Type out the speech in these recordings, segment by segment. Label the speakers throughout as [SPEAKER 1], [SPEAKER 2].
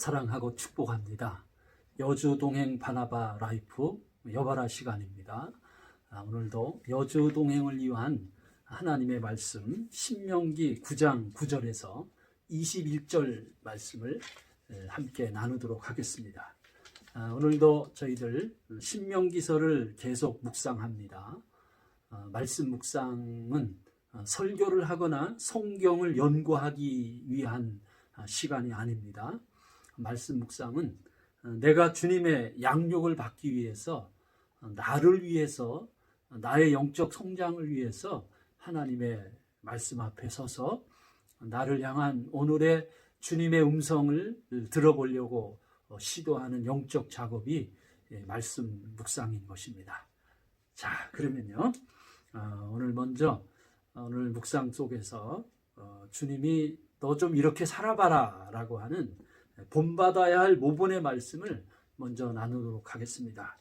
[SPEAKER 1] 사랑하고 축복합니다. 여주 동행 바나바 라이프 여바라 시간입니다. 오늘도 여주 동행을 위한 하나님의 말씀 신명기 9장 9절에서 21절 말씀을 함께 나누도록 하겠습니다. 오늘도 저희들 신명기서를 계속 묵상합니다. 말씀 묵상은 설교를 하거나 성경을 연구하기 위한 시간이 아닙니다. 말씀 묵상은 내가 주님의 양육을 받기 위해서, 나를 위해서, 나의 영적 성장을 위해서 하나님의 말씀 앞에 서서 나를 향한 오늘의 주님의 음성을 들어보려고 시도하는 영적 작업이 말씀 묵상인 것입니다. 자, 그러면요, 오늘 먼저 오늘 묵상 속에서 주님이 너 좀 이렇게 살아봐라 라고 하는 본받아야 할 모본의 말씀을 먼저 나누도록 하겠습니다.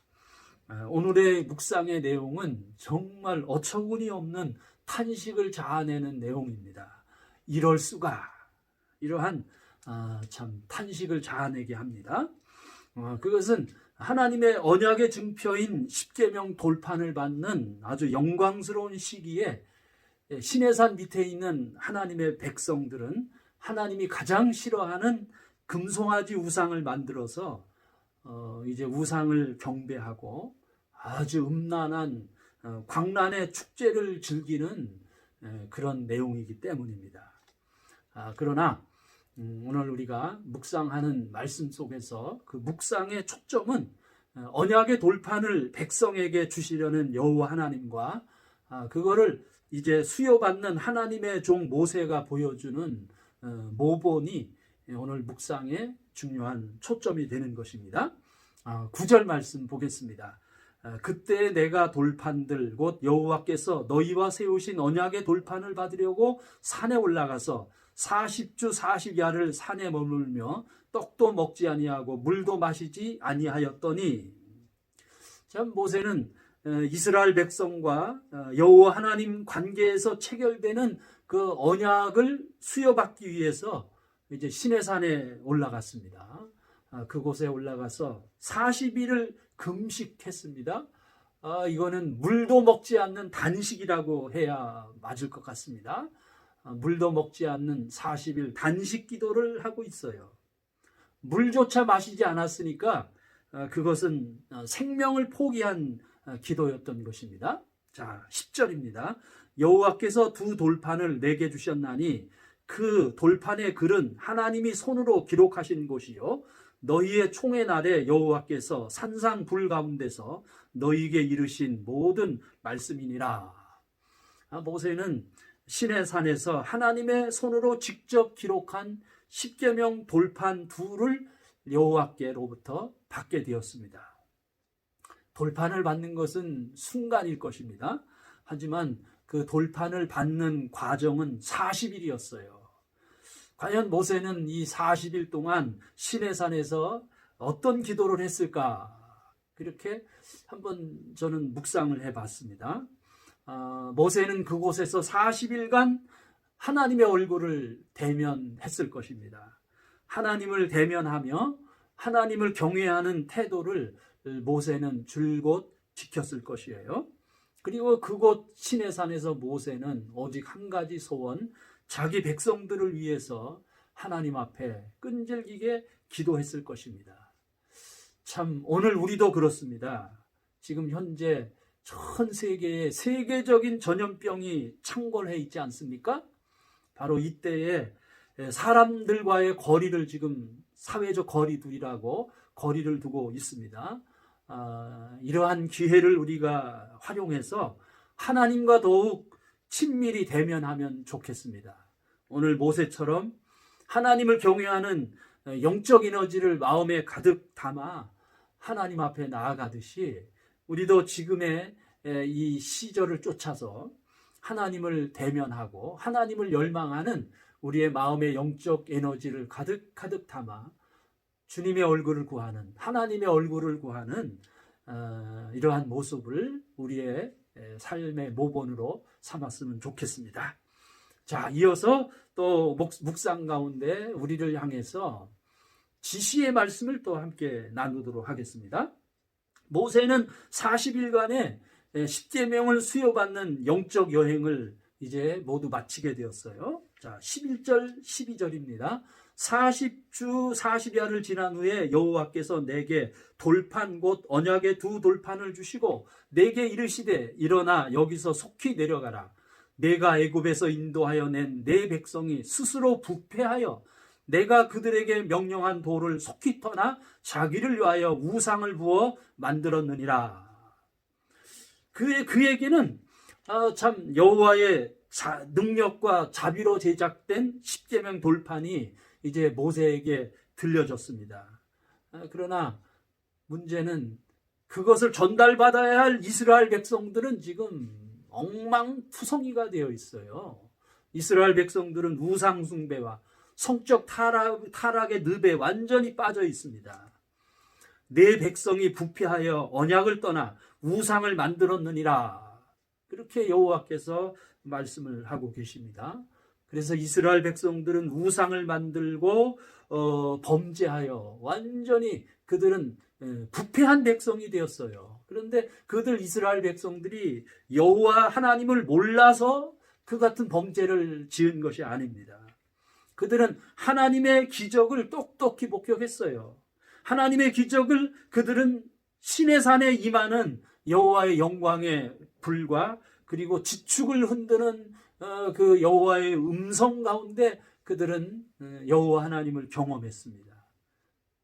[SPEAKER 1] 오늘의 묵상의 내용은 정말 어처구니 없는 탄식을 자아내는 내용입니다. 이럴 수가, 이러한 참 탄식을 자아내게 합니다. 그것은 하나님의 언약의 증표인 십계명 돌판을 받는 아주 영광스러운 시기에 시내산 밑에 있는 하나님의 백성들은 하나님이 가장 싫어하는 금송아지 우상을 만들어서 이제 우상을 경배하고 아주 음란한 광란의 축제를 즐기는 그런 내용이기 때문입니다. 그러나 오늘 우리가 묵상하는 말씀 속에서 그 묵상의 초점은 언약의 돌판을 백성에게 주시려는 여호와 하나님과 그거를 이제 수요받는 하나님의 종 모세가 보여주는 모본이 오늘 묵상의 중요한 초점이 되는 것입니다. 9절 말씀 보겠습니다. 그때 내가 돌판들 곧 여호와께서 너희와 세우신 언약의 돌판을 받으려고 산에 올라가서 40주 40야를 산에 머물며 떡도 먹지 아니하고 물도 마시지 아니하였더니, 참 모세는 이스라엘 백성과 여호와 하나님 관계에서 체결되는 그 언약을 수여받기 위해서 이제 시내산에 올라갔습니다. 그곳에 올라가서 40일을 금식했습니다. 이거는 물도 먹지 않는 단식이라고 해야 맞을 것 같습니다. 물도 먹지 않는 40일 단식 기도를 하고 있어요. 물조차 마시지 않았으니까 그것은 생명을 포기한 기도였던 것입니다. 자, 10절입니다. 여호와께서 두 돌판을 내게 주셨나니 그 돌판의 글은 하나님이 손으로 기록하신 것이요 너희의 총의 날에 여호와께서 산상 불 가운데서 너희에게 이르신 모든 말씀이니라. 모세는 시내산에서 하나님의 손으로 직접 기록한 십계명 돌판 둘을 여호와께로부터 받게 되었습니다. 돌판을 받는 것은 순간일 것입니다. 하지만 그 돌판을 받는 과정은 40일이었어요. 과연 모세는 이 40일 동안 시내산에서 어떤 기도를 했을까? 그렇게 한번 저는 묵상을 해봤습니다. 모세는 그곳에서 40일간 하나님의 얼굴을 대면했을 것입니다. 하나님을 대면하며 하나님을 경외하는 태도를 모세는 줄곧 지켰을 것이에요. 그리고 그곳 시내산에서 모세는 오직 한 가지 소원, 자기 백성들을 위해서 하나님 앞에 끈질기게 기도했을 것입니다. 참 오늘 우리도 그렇습니다. 지금 현재 전 세계에 세계적인 전염병이 창궐해 있지 않습니까? 바로 이때에 사람들과의 거리를 지금 사회적 거리두기라고 거리를 두고 있습니다. 이러한 기회를 우리가 활용해서 하나님과 더욱 친밀히 대면하면 좋겠습니다. 오늘 모세처럼 하나님을 경외하는 영적 에너지를 마음에 가득 담아 하나님 앞에 나아가듯이 우리도 지금의 이 시절을 쫓아서 하나님을 대면하고 하나님을 열망하는 우리의 마음의 영적 에너지를 가득 담아 주님의 얼굴을 구하는, 하나님의 얼굴을 구하는 이러한 모습을 우리의 삶의 모본으로 삼았으면 좋겠습니다. 자, 이어서 또 묵상 가운데 우리를 향해서 지시의 말씀을 또 함께 나누도록 하겠습니다. 모세는 40일간의 10계명을 수여받는 영적 여행을 이제 모두 마치게 되었어요. 자, 11절, 12절입니다. 40주 40야를 지난 후에 여호와께서 내게 돌판 곧 언약의 두 돌판을 주시고 내게 이르시되 일어나 여기서 속히 내려가라. 내가 애굽에서 인도하여 낸 내 백성이 스스로 부패하여 내가 그들에게 명령한 돌을 속히 떠나 자기를 위하여 우상을 부어 만들었느니라. 그에게는 참 여호와의 능력과 자비로 제작된 십계명 돌판이 이제 모세에게 들려졌습니다. 그러나 문제는 그것을 전달받아야 할 이스라엘 백성들은 지금 엉망투성이가 되어 있어요. 이스라엘 백성들은 우상 숭배와 성적 타락의 늪에 완전히 빠져 있습니다. 내 백성이 부패하여 언약을 떠나 우상을 만들었느니라. 그렇게 여호와께서 말씀을 하고 계십니다. 그래서 이스라엘 백성들은 우상을 만들고 범죄하여 완전히 그들은 부패한 백성이 되었어요. 그런데 그들 이스라엘 백성들이 여호와 하나님을 몰라서 그 같은 범죄를 지은 것이 아닙니다. 그들은 하나님의 기적을 똑똑히 목격했어요. 하나님의 기적을 그들은 시내산에 임하는 여호와의 영광의 불과 그리고 지축을 흔드는 그 여호와의 음성 가운데 그들은 여호와 하나님을 경험했습니다.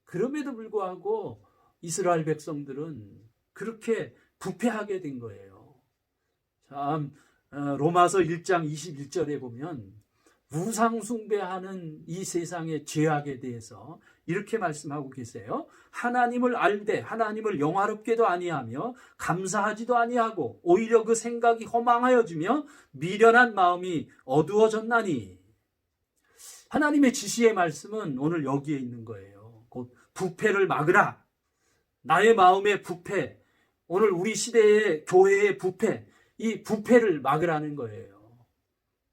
[SPEAKER 1] 그럼에도 불구하고 이스라엘 백성들은 그렇게 부패하게 된 거예요. 참 로마서 1장 21절에 보면 우상 숭배하는 이 세상의 죄악에 대해서 이렇게 말씀하고 계세요. 하나님을 알되 하나님을 영화롭게도 아니하며 감사하지도 아니하고 오히려 그 생각이 허망하여지며 미련한 마음이 어두워졌나니. 하나님의 지시의 말씀은 오늘 여기에 있는 거예요. 곧 부패를 막으라. 나의 마음의 부패, 오늘 우리 시대의 교회의 부패, 이 부패를 막으라는 거예요.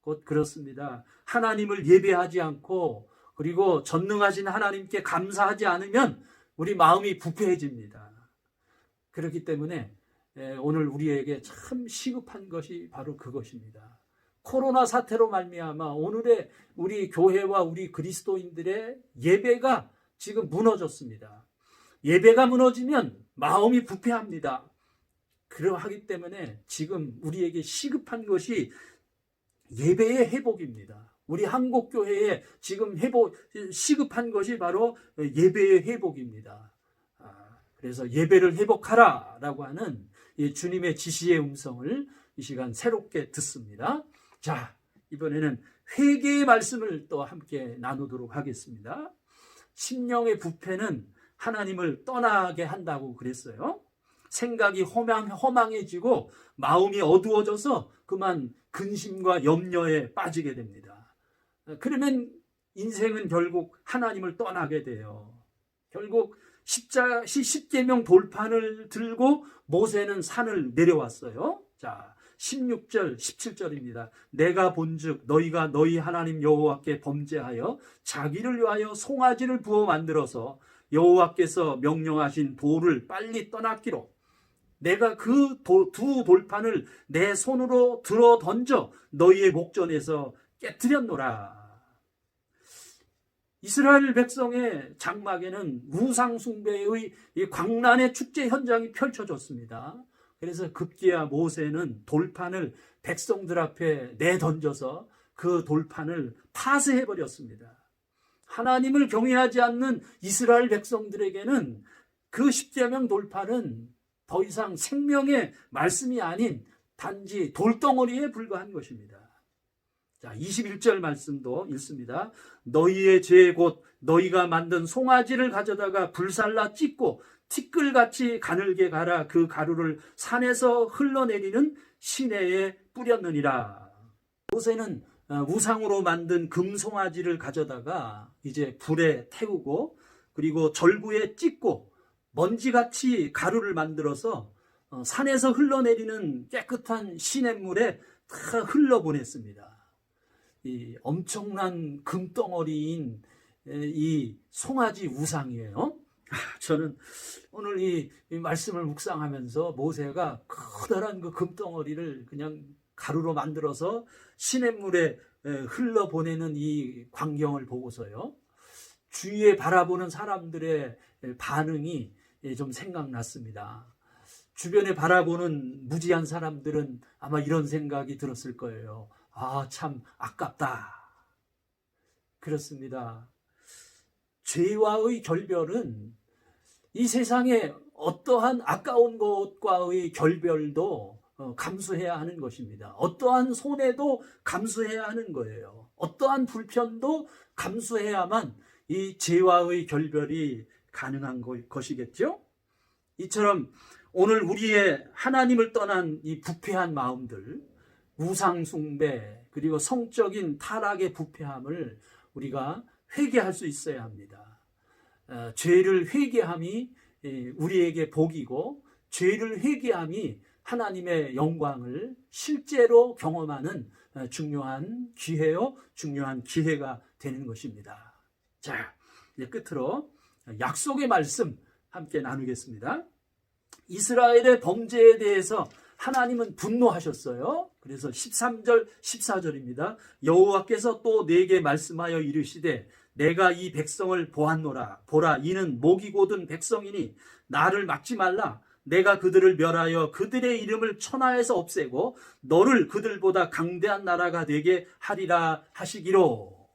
[SPEAKER 1] 곧 그렇습니다. 하나님을 예배하지 않고 그리고 전능하신 하나님께 감사하지 않으면 우리 마음이 부패해집니다. 그렇기 때문에 오늘 우리에게 참 시급한 것이 바로 그것입니다. 코로나 사태로 말미암아 오늘의 우리 교회와 우리 그리스도인들의 예배가 지금 무너졌습니다. 예배가 무너지면 마음이 부패합니다. 그러하기 때문에 지금 우리에게 시급한 것이 예배의 회복입니다. 우리 한국교회에 지금 시급한 것이 바로 예배의 회복입니다. 그래서 예배를 회복하라 라고 하는 이 주님의 지시의 음성을 이 시간 새롭게 듣습니다. 자, 이번에는 회개의 말씀을 또 함께 나누도록 하겠습니다. 심령의 부패는 하나님을 떠나게 한다고 그랬어요. 생각이 허망해지고 마음이 어두워져서 그만 근심과 염려에 빠지게 됩니다. 그러면 인생은 결국 하나님을 떠나게 돼요. 결국 십계명 돌판을 들고 모세는 산을 내려왔어요. 자, 16절, 17절입니다. 내가 본즉 너희가 너희 하나님 여호와께 범죄하여 자기를 위하여 송아지를 부어 만들어서 여호와께서 명령하신 돌을 빨리 떠났기로 내가 그 두 돌판을 내 손으로 들어 던져 너희의 목전에서 깨뜨렸노라. 이스라엘 백성의 장막에는 우상 숭배의 이 광란의 축제 현장이 펼쳐졌습니다. 그래서 급기야 모세는 돌판을 백성들 앞에 내던져서 그 돌판을 파쇄해 버렸습니다. 하나님을 경외하지 않는 이스라엘 백성들에게는 그 십계명 돌판은 더 이상 생명의 말씀이 아닌 단지 돌덩어리에 불과한 것입니다. 자, 21절 말씀도 읽습니다. 너희의 죄 곧 너희가 만든 송아지를 가져다가 불살라 찢고 티끌같이 가늘게 갈아 그 가루를 산에서 흘러내리는 시내에 뿌렸느니라. 모세는 우상으로 만든 금송아지를 가져다가 이제 불에 태우고 그리고 절구에 찢고 먼지같이 가루를 만들어서 산에서 흘러내리는 깨끗한 시냇물에 다 흘러보냈습니다. 이 엄청난 금덩어리인 이 송아지 우상이에요. 저는 오늘 이 말씀을 묵상하면서 모세가 커다란 그 금덩어리를 그냥 가루로 만들어서 시냇물에 흘러보내는 이 광경을 보고서요, 주위에 바라보는 사람들의 반응이 좀 생각났습니다. 주변에 바라보는 무지한 사람들은 아마 이런 생각이 들었을 거예요. 아, 참 아깝다. 그렇습니다. 죄와의 결별은 이 세상에 어떠한 아까운 것과의 결별도 감수해야 하는 것입니다. 어떠한 손해도 감수해야 하는 거예요. 어떠한 불편도 감수해야만 이 죄와의 결별이 가능한 것이겠죠? 이처럼 오늘 우리의 하나님을 떠난 이 부패한 마음들, 우상숭배, 그리고 성적인 타락의 부패함을 우리가 회개할 수 있어야 합니다. 죄를 회개함이 우리에게 복이고, 죄를 회개함이 하나님의 영광을 실제로 경험하는 중요한 기회요, 중요한 기회가 되는 것입니다. 자, 이제 끝으로 약속의 말씀 함께 나누겠습니다. 이스라엘의 범죄에 대해서 하나님은 분노하셨어요. 그래서 13절, 14절입니다. 여호와께서 또 내게 말씀하여 이르시되 내가 이 백성을 보았노라. 보라, 이는 목이 곧은 백성이니 나를 막지 말라. 내가 그들을 멸하여 그들의 이름을 천하에서 없애고 너를 그들보다 강대한 나라가 되게 하리라 하시기로.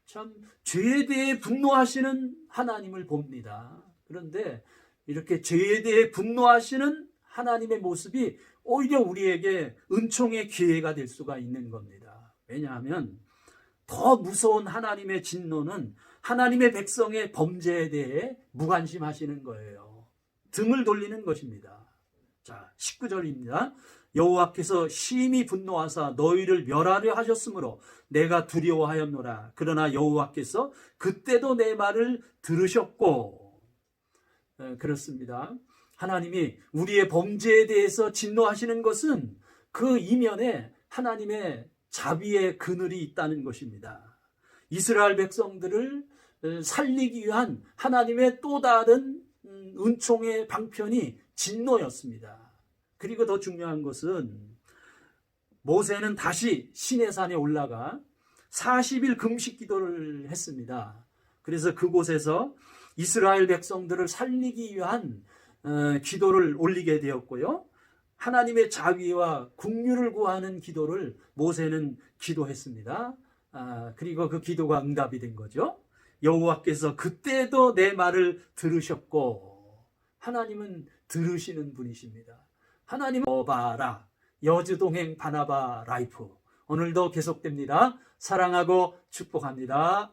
[SPEAKER 1] 참 죄에 대해 분노하시는 하나님을 봅니다. 그런데 이렇게 죄에 대해 분노하시는 하나님의 모습이 오히려 우리에게 은총의 기회가 될 수가 있는 겁니다. 왜냐하면 더 무서운 하나님의 진노는 하나님의 백성의 범죄에 대해 무관심하시는 거예요. 등을 돌리는 것입니다. 자, 19절입니다. 여호와께서 심히 분노하사 너희를 멸하려 하셨으므로 내가 두려워하였노라. 그러나 여호와께서 그때도 내 말을 들으셨고. 그렇습니다. 하나님이 우리의 범죄에 대해서 진노하시는 것은 그 이면에 하나님의 자비의 그늘이 있다는 것입니다. 이스라엘 백성들을 살리기 위한 하나님의 또 다른 은총의 방편이 진노였습니다. 그리고 더 중요한 것은 모세는 다시 시내산에 올라가 40일 금식 기도를 했습니다. 그래서 그곳에서 이스라엘 백성들을 살리기 위한 기도를 올리게 되었고요. 하나님의 자비와 긍휼을 구하는 기도를 모세는 기도했습니다. 그리고 그 기도가 응답이 된 거죠. 여호와께서 그때도 내 말을 들으셨고, 하나님은 들으시는 분이십니다. 하나님은 어바라, 여주동행 바나바 라이프, 오늘도 계속됩니다. 사랑하고 축복합니다.